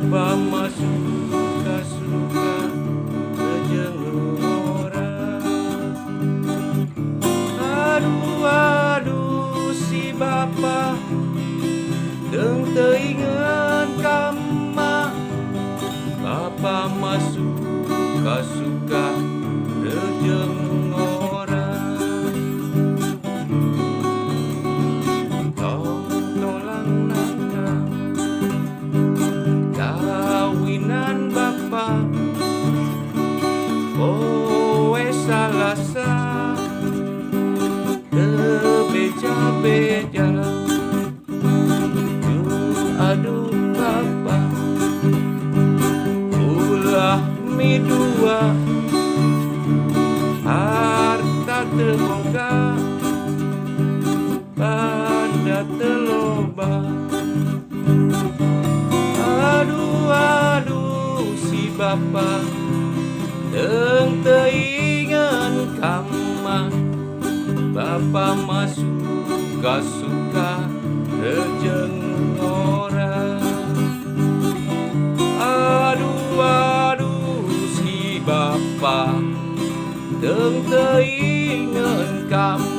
Bapa masuka-suka jeung orang. Aduh aduh si bapa deung teu ingeun ka emak. Bapa masuka-suka jeung orang. Tolang nana kawinan bapa poe Salasa teu beja-beja. Aduh bapa ulah midua harta teu boga banda teu loba. Aduh aduh si bapa deung teu ingeun ka emak. Bapa masuka-suka jeung orang. Aduh aduh si bapa deung teu ingeun ka emak.